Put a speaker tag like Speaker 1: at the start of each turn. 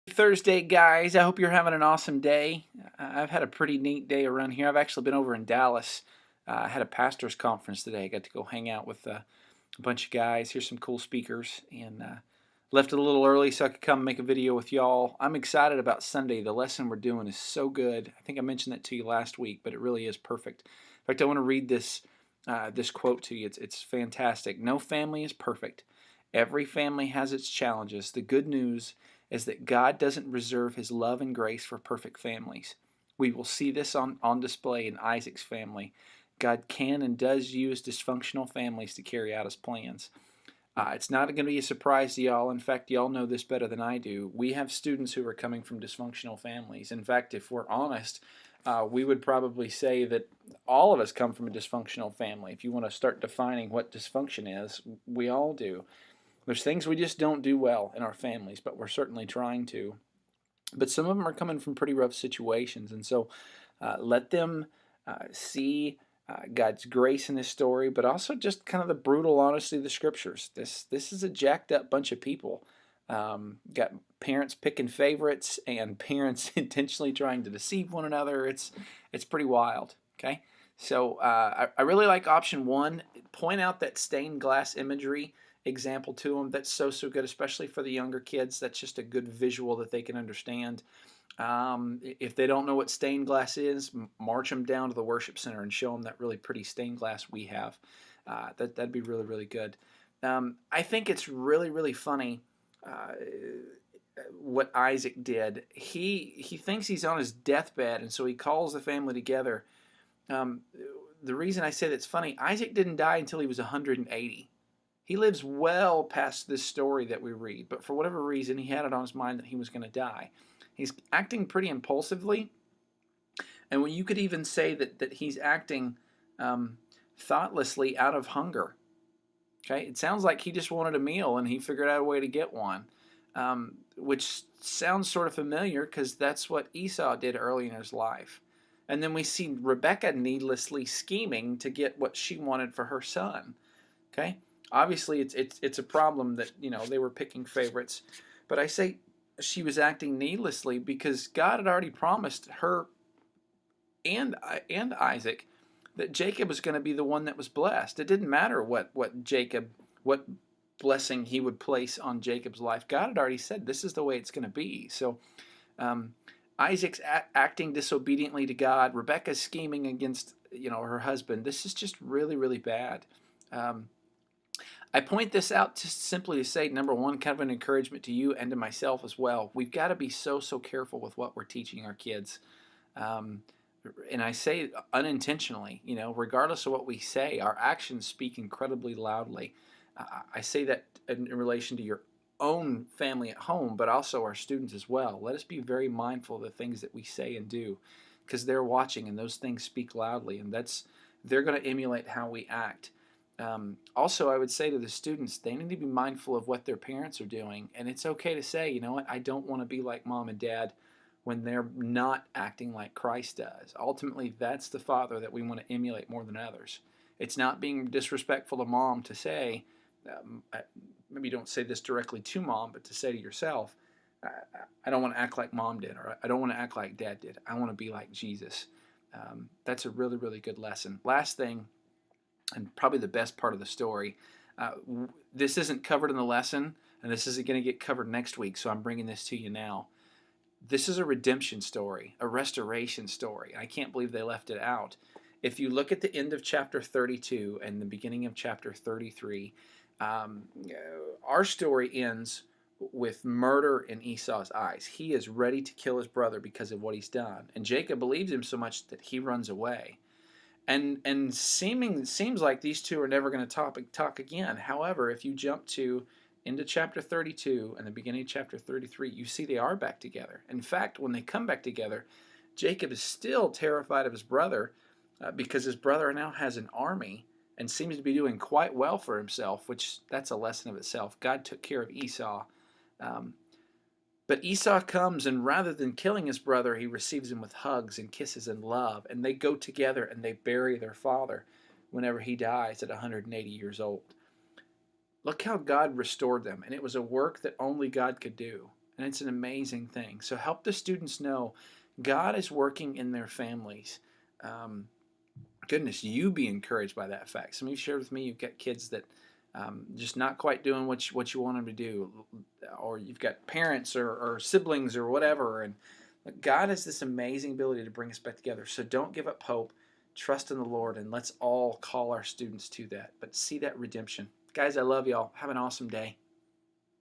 Speaker 1: Thursday, guys. I hope you're having an awesome day. I've had a pretty neat day around here. I've actually been over in Dallas. I had a pastor's conference today. I got to go hang out with a bunch of guys, hear some cool speakers, and left it a little early so I could come make a video with y'all. I'm excited about Sunday. The lesson we're doing is so good. I think I mentioned that to you last week, but it really is perfect. In fact, I want to read this quote to you. It's fantastic. No family is perfect. Every family has its challenges. The good news is that God doesn't reserve his love and grace for perfect families. We will see this on display in Isaac's family. God can and does use dysfunctional families to carry out his plans. It's not going to be a surprise to y'all. In fact, y'all know this better than I do. We have students who are coming from dysfunctional families. In fact, if we're honest, we would probably say that all of us come from a dysfunctional family. If you want to start defining what dysfunction is, we all do. There's things we just don't do well in our families, but we're certainly trying to. But some of them are coming from pretty rough situations, and so let them see God's grace in this story, but also just kind of the brutal honesty of the scriptures. This is a jacked up bunch of people. Got parents picking favorites and parents intentionally trying to deceive one another. It's pretty wild. Okay, so I really like option one. Point out that stained glass imagery example to them. That's so good, especially for the younger kids. That's just a good visual that they can understand. If they don't know what stained glass is, march them down to the worship center and show them that really pretty stained glass we have. That'd be really good. I think it's really funny what Isaac did. He thinks he's on his deathbed, and so he calls the family together. Um, the reason I say that's funny, Isaac didn't die until he was 180. He lives well past this story that we read, but for whatever reason, he had it on his mind that he was going to die. He's acting pretty impulsively, and when you could even say that he's acting thoughtlessly out of hunger. Okay, it sounds like he just wanted a meal and he figured out a way to get one, which sounds sort of familiar because that's what Esau did early in his life. And then we see Rebekah needlessly scheming to get what she wanted for her son. Okay, obviously it's a problem that they were picking favorites, but I say she was acting needlessly because God had already promised her and Isaac that Jacob was going to be the one that was blessed. It didn't matter what blessing he would place on Jacob's life. God had already said this is the way it's going to be. So Isaac's acting disobediently to God. Rebekah's scheming against her husband. This is just really bad. I point this out just simply to say, number one, kind of an encouragement to you and to myself as well. We've got to be so careful with what we're teaching our kids. And I say unintentionally, regardless of what we say, our actions speak incredibly loudly. I say that in relation to your own family at home, but also our students as well. Let us be very mindful of the things that we say and do, because they're watching and those things speak loudly, and they're going to emulate how we act. Also, I would say to the students, they need to be mindful of what their parents are doing, and it's okay to say, you know what, I don't want to be like mom and dad when they're not acting like Christ does. Ultimately, that's the father that we want to emulate more than others. It's not being disrespectful to mom to say, maybe don't say this directly to mom, but to say to yourself, I don't want to act like mom did, or I don't want to act like dad did. I want to be like Jesus. That's a really good lesson. Last thing, and probably the best part of the story, this isn't covered in the lesson, and this isn't going to get covered next week, so I'm bringing this to you now. This is a redemption story, a restoration story. I can't believe they left it out. If you look at the end of chapter 32 and the beginning of chapter 33, our story ends with murder in Esau's eyes. He is ready to kill his brother because of what he's done. And Jacob believes him so much that he runs away. And seems like these two are never going to talk again. However, if you jump into chapter 32 and the beginning of chapter 33, you see they are back together. In fact, when they come back together, Jacob is still terrified of his brother because his brother now has an army and seems to be doing quite well for himself, which that's a lesson of itself. God took care of Esau. But Esau comes, and rather than killing his brother, he receives him with hugs and kisses and love. And they go together and they bury their father whenever he dies at 180 years old. Look how God restored them, and it was a work that only God could do. And it's an amazing thing. So help the students know God is working in their families. Um, Goodness, you be encouraged by that fact. Some of you shared with me you've got kids that just not quite doing what you want them to do, or you've got parents or siblings or whatever. And God has this amazing ability to bring us back together. So don't give up hope. Trust in the Lord, and let's all call our students to that. But see that redemption. Guys, I love y'all. Have an awesome day.